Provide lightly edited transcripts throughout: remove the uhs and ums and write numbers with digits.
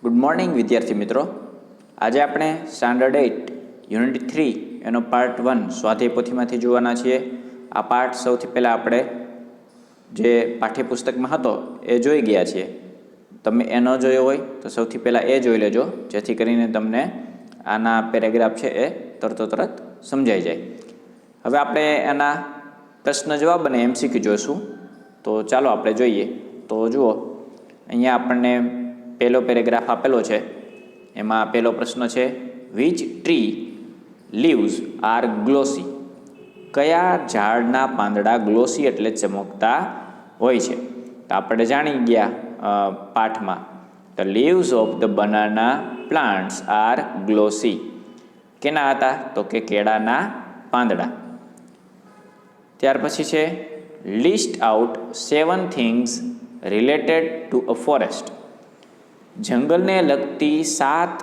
Good morning વિદ્યાર્થી મિત્રો. આજે આપણે સ્ટાન્ડર્ડ 8 યુનિટ 3 એનો પાર્ટ 1 સ્વાધ્યાય પોથીમાંથી જોવાના છીએ. આ પાર્ટ સૌથી પહેલાં આપણે જે પાઠ્યપુસ્તકમાં હતો એ જોઈ ગયા છીએ. તમે એ ન જોયો હોય તો સૌથી પહેલાં એ જોઈ લેજો, જેથી કરીને તમને આના પેરેગ્રાફ છે એ તરત સમજાઈ જાય. હવે આપણે એના પ્રશ્ન જવાબ અને MCQ જોઈશું. તો ચાલો આપણે જોઈએ. તો જુઓ, અહીંયા આપણને પહેલો પેરેગ્રાફ આપેલો છે. એમાં પહેલો પ્રશ્ન છે, which tree leaves are glossy? કયા ઝાડના પાંદડા ગ્લોસી એટલે ચમકતા હોય છે? તો આપણે જાણી ગયા પાઠમાં, the leaves of the banana plants are glossy. કેના હતા? તો કે કેળાના પાંદડા. ત્યાર પછી છે, list out 7 things related to a forest. જંગલને લગતી 7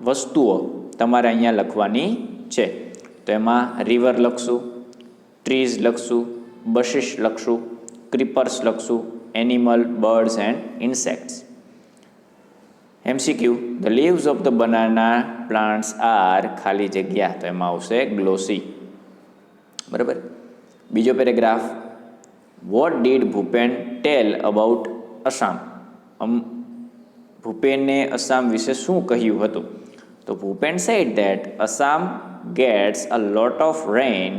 વસ્તુઓ તમારે અહીંયા લખવાની છે. તો એમાં રિવર લખશું, ટ્રીઝ લખશું, બશિશ લખશું, ક્રીપર્સ લખશું, animal, birds and insects. MCQ, the leaves of the banana plants are ખાલી જગ્યા. તો એમાં આવશે ગ્લોસી. બરાબર. બીજો paragraph, what did Bhupen tell about Assam? ભૂપેને અસામ વિશે શું કહ્યું હતું? તો Bhupen said that Assam gets a lot of rain,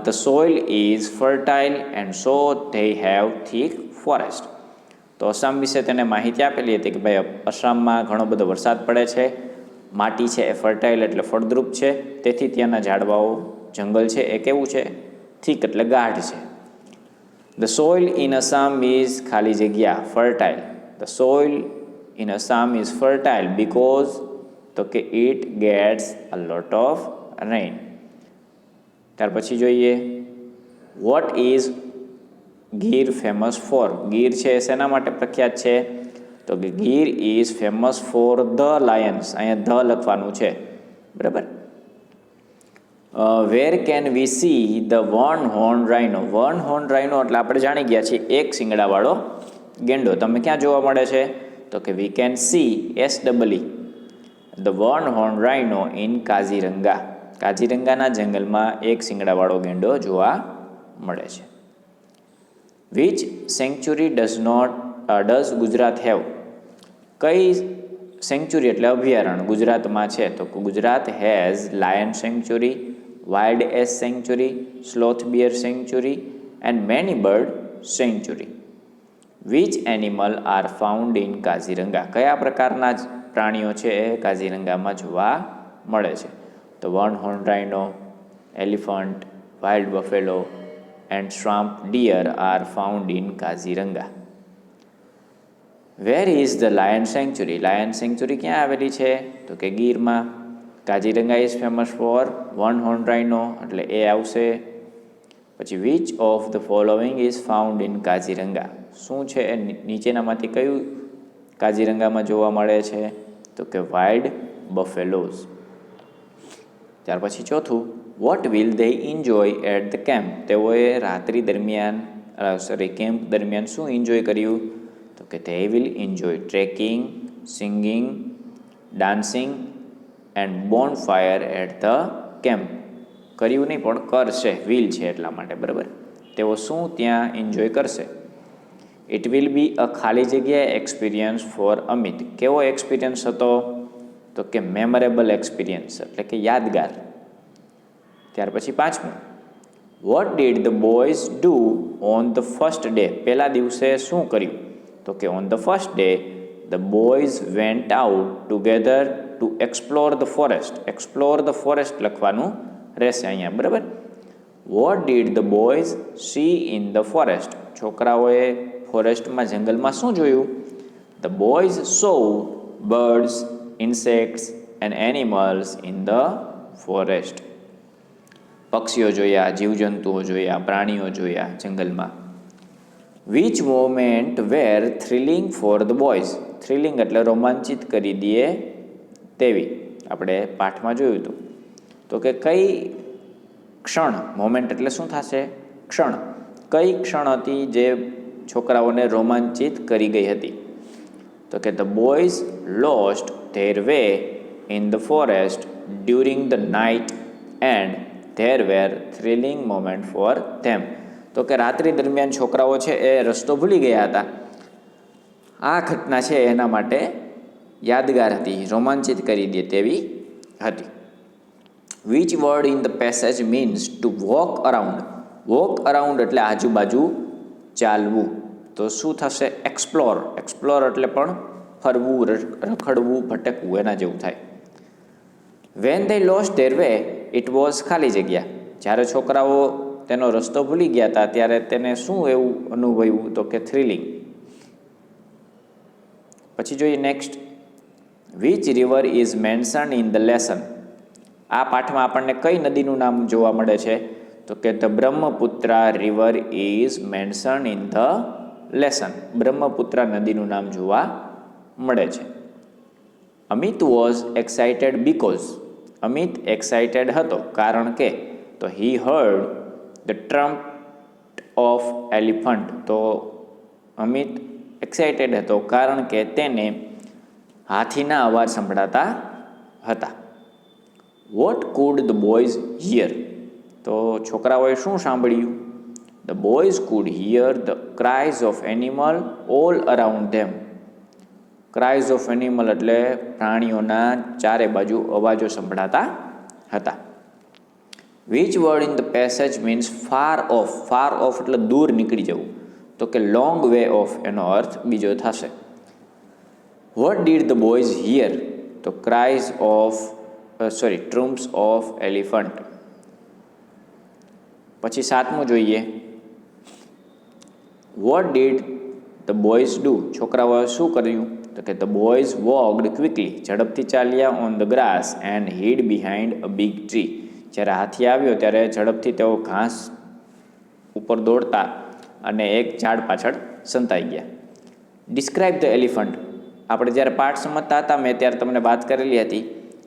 the soil is fertile and so they have thick forest. તો અસામ વિશે તેને માહિતી આપેલી હતી કે ભાઈ અસામમાં ઘણો બધો વરસાદ પડે છે, માટી છે એ ફર્ટાઇલ એટલે ફળદ્રુપ છે, તેથી ત્યાંના ઝાડવાઓ, જંગલ છે એ કેવું છે? થીક એટલે ગાઢ છે. The soil in Assam is ખાલી જગ્યા fertile. The soil in Assam is fertile because તો કે it gets a lot of rain. ત્યાર પછી જોઈએ, what is Gir famous for? Gir છે શેના માટે પ્રખ્યાત છે? તો કે Gir is famous for the lions. અહીંયા ધ લખવાનું છે. બરાબર. where can we see the one horned rhino? one horned rhino એટલે આપણે જાણી ગયા છીએ એક શિંગડાવાળો ગેંડો. તમે ક્યાં જોવા મળે છે? તો કે we can see SEE the one horn rhino in Kaziranga. કાઝીરંગાના જંગલમાં એક શિંગડાવાળો ગેંડો જોવા મળે છે. Which sanctuary does Gujarat have? કઈ સેન્ચ્યુરી એટલે અભયારણ્ય ગુજરાતમાં છે? તો Gujarat has lion sanctuary, wild ass sanctuary, sloth bear sanctuary and many bird sanctuary. Which animal are found in Kaziranga? કયા પ્રકારના પ્રાણીઓ છે એ કાઝીરંગામાં જોવા મળે છે? તો one horn rhino, elephant, wild buffalo and swamp deer are found in Kaziranga. Where is the lion sanctuary? Lion sanctuary ક્યાં આવેલી છે? તો કે ગીરમાં. Kaziranga is famous for one horn rhino એટલે એ આવશે. પછી which of the following is found in Kaziranga? શું છે એ નીચેનામાંથી કયું કાઝીરંગામાં જોવા મળે છે? તો કે વાઇલ્ડ બફેલોઝ. ત્યાર પછી ચોથું, what will they enjoy at the camp? તેઓએ રાત્રિ દરમિયાન કેમ્પ દરમિયાન શું એન્જોય કર્યું? તો કે they will enjoy trekking, singing, dancing and bonfire at the camp. કર્યું નહીં પણ કરશે, વિલ છે એટલા માટે. બરાબર. તેઓ શું ત્યાં એન્જોય કરશે? ઇટ વિલ બી અ ખાલી જગ્યા એક્સપિરિયન્સ ફોર અમિત. કેવો એક્સપિરિયન્સ હતો? તો કે મેમોરેબલ એક્સપિરિયન્સ એટલે કે યાદગાર. ત્યાર પછી પાંચમું, what did the boys do on the first day? પહેલા દિવસે શું કર્યું? તો કે on the first day the boys went out together to explore the forest. Explore the forest લખવાનું રહેશે અહીંયા. બરાબર. What did the boys see in the forest? છોકરાઓએ ફોરેસ્ટમાં, જંગલમાં શું જોયું? The boys saw birds, insects and animals in the forest. પક્ષીઓ જોયા, જીવજંતુઓ જોયા, પ્રાણીઓ જોયા જંગલમાં. Which moment were thrilling for the boys? Thrilling એટલે રોમાંચિત કરી દે તેવી. આપણે પાઠમાં જોયું હતું. તો કે કઈ ક્ષણ, મોમેન્ટ એટલે શું થશે? ક્ષણ. કઈ ક્ષણ હતી જે છોકરાઓને રોમાંચિત કરી ગઈ હતી? તો કે the boys lost their way in the forest during the night and there were thrilling moment for them. તો કે રાત્રિ દરમિયાન છોકરાઓ છે એ રસ્તો ભૂલી ગયા હતા. આ ઘટના છે એના માટે યાદગાર હતી, રોમાંચિત કરી દે તેવી હતી. Which word in the passage means to walk around. Walk around એટલે આજુબાજુ ચાલવું. તો શું થશે? એક્સપ્લોર. એક્સપ્લોર એટલે પણ ફરવું, રખડવું, ભટકવું એના જેવું થાય. When they lost their way it was ખાલી જગ્યા. જ્યારે છોકરાઓ તેનો રસ્તો ભૂલી ગયા હતા ત્યારે તેને શું એવું અનુભવ્યું? તો કે થ્રિલિંગ. પછી જોઈએ next. Which river is mention in the lesson. આ પાઠમાં આપણને કઈ નદીનું નામ જોવા મળે છે? તો કે the Brahmaputra river is mention in the lesson. Brahmaputra નદીનું નામ જોવા મળે છે. Amit was excited because. Amit excited હતો કારણ કે, તો he heard the trump of elephant. તો અમિત એક્સાઇટેડ હતો કારણ કે તેને હાથીના અવાજ સંભળાતા હતા. Vote could the boys hear. તો છોકરાઓએ શું સાંભળ્યું? The boys food here the cries of animal all around them. Cries of animal એટલે પ્રાણીઓના ચારે બાજુ અવાજો સંભળાતા હતા. Which word in the passage means far of. Far of એટલે દૂર નીકળી જવું. તો કે લોંગ વે ઓફ એનો અર્થ બીજો થશે. What did the boys hear? તો cries of trumps of elephant. પછી 7મું જોઈએ. What did the boys do? છોકરાઓએ શું કર્યું? તો કે ધ બોયઝ વોકડ ક્વિકલી. ઝડપથી ચાલ્યા on the grass and hid behind a big tree. જ્યારે હાથી આવ્યો ત્યારે ઝડપથી તેઓ ઘાસ ઉપર દોડતા અને એક ઝાડ પાછળ સંતાઈ ગયા. Describe the elephant. આપણે જ્યારે પાઠ સમજતા હતા મેં ત્યારે તમને વાત કરેલી હતી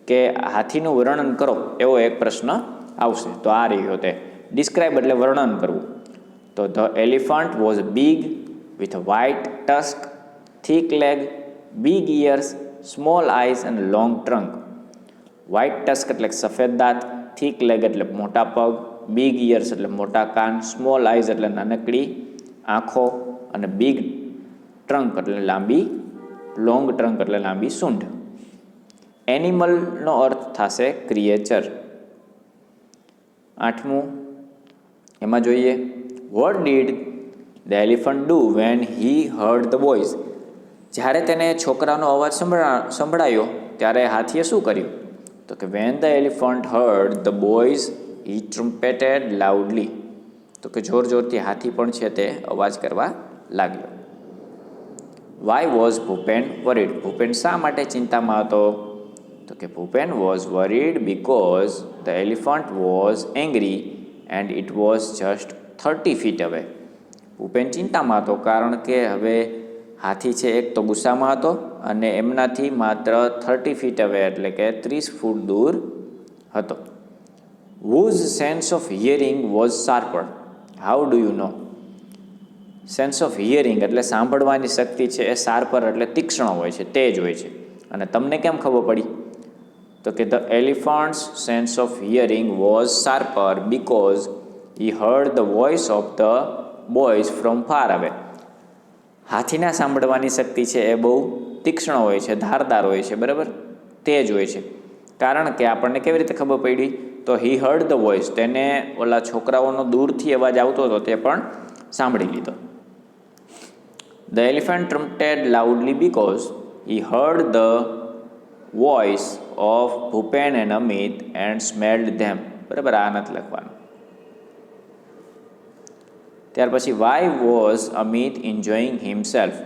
કે હાથીનું વર્ણન કરો એવો એક પ્રશ્ન આવશે. તો આ રહ્યો તે. ડિસ્ક્રાઇબ એટલે વર્ણન કરવું. તો the elephant was big with white tusk, thick leg, big ears, small eyes and long trunk. White tusk એટલે સફેદ દાંત, થિક લેગ એટલે મોટા પગ, બિગ ઇયર્સ એટલે મોટા કાન, સ્મોલ આઈઝ એટલે નાનકડી આંખો અને બિગ ટ્રંક એટલે લાંબી, લોંગ ટ્રંક એટલે લાંબી સૂંઢ. એનિમલનો અર્થ થશે ક્રિએચર. 8મું એમાં જોઈએ. What did the elephant do when he heard the boys. જ્યારે તેને છોકરાનો અવાજ સંભળાયો ત્યારે હાથીએ શું કર્યું? તો કે when the elephant heard the boys he trumpeted loudly. તો કે જોર જોરથી હાથી પણ છે તે અવાજ કરવા લાગ્યો. Why was Bhupen worried. Bhupen શા માટે ચિંતામાં હતો? તો કે Bhupen was worried because the elephant was angry and it was just 30 feet અવે. ભૂપેન ચિંતામાં હતો કારણ કે હવે હાથી છે એક તો ગુસ્સામાં હતો અને એમનાથી માત્ર 30 feet અવે એટલે કે 30 ફૂટ દૂર હતો. whose sense of hearing was sharper. how do you know? Sense of hearing એટલે સાંભળવાની શક્તિ છે એ શાર્પર એટલે તીક્ષ્ણ હોય છે, તેજ હોય છે. અને તમને કેમ ખબર પડી? તો કે the elephant's sense of hearing was sharper because he heard the voice of the boys from far away. હાથીના સાંભળવાની શક્તિ છે એ બહુ તીક્ષ્ણ હોય છે, ધારદાર હોય છે, બરાબર, તેજ હોય છે. કારણ કે આપણને કેવી રીતે ખબર પડી? તો હી હર્ડ ધ વોઇસ, તેને ઓલા છોકરાઓનો દૂરથી અવાજ આવતો હતો તે પણ સાંભળી લીધો. The elephant trumpeted loudly because he heard the voice of Bhupen and Amit and smelled them. બરાબર, આ નથી લખવાનું. ત્યાર પછી why was Amit enjoying himself.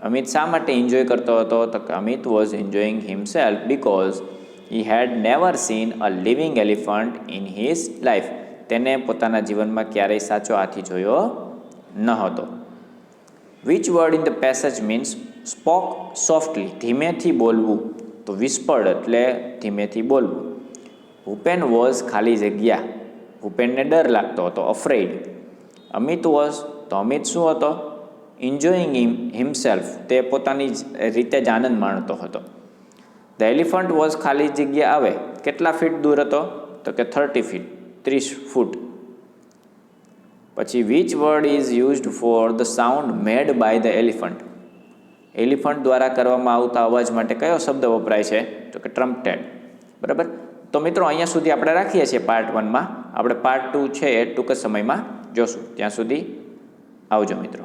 Amit શા માટે એન્જોય કરતો હતો? તો Amit was enjoying himself because he had never seen a living elephant in his life. તેને પોતાના જીવનમાં ક્યારેય સાચો હાથી જોયો ન હતો. Which word in the passage means spoke softly. ધીમેથી બોલવું. તો વિસ્પર્ડ એટલે ધીમેથી બોલવું. ભૂપેન વોઝ ખાલી જગ્યા. ભૂપેનને ડર લાગતો હતો, અફ્રેઇડ. અમિત વોઝ, તો અમિત શું હતો? એન્જોઈંગ હિમસેલ્ફ, તે પોતાની રીતે જ આનંદ માણતો હતો. ધ એલિફન્ટ વોઝ, ખાલી જગ્યા આવે, કેટલા ફીટ દૂર હતો? તો કે 30 ફીટ, 30 ફૂટ. પછી which word is used for the sound made by the elephant? Elephant દ્વારા કરવામાં આવતા અવાજ માટે કયો શબ્દ વપરાય છે? તો કે ટ્રમ્પટેડ. બરાબર. તો મિત્રો અહીંયા સુધી આપણે રાખીએ છીએ પાર્ટ 1માં. આપણે પાર્ટ 2 છે એ ટૂંક જ સમયમાં જોશું. ત્યાં સુધી આવજો મિત્રો.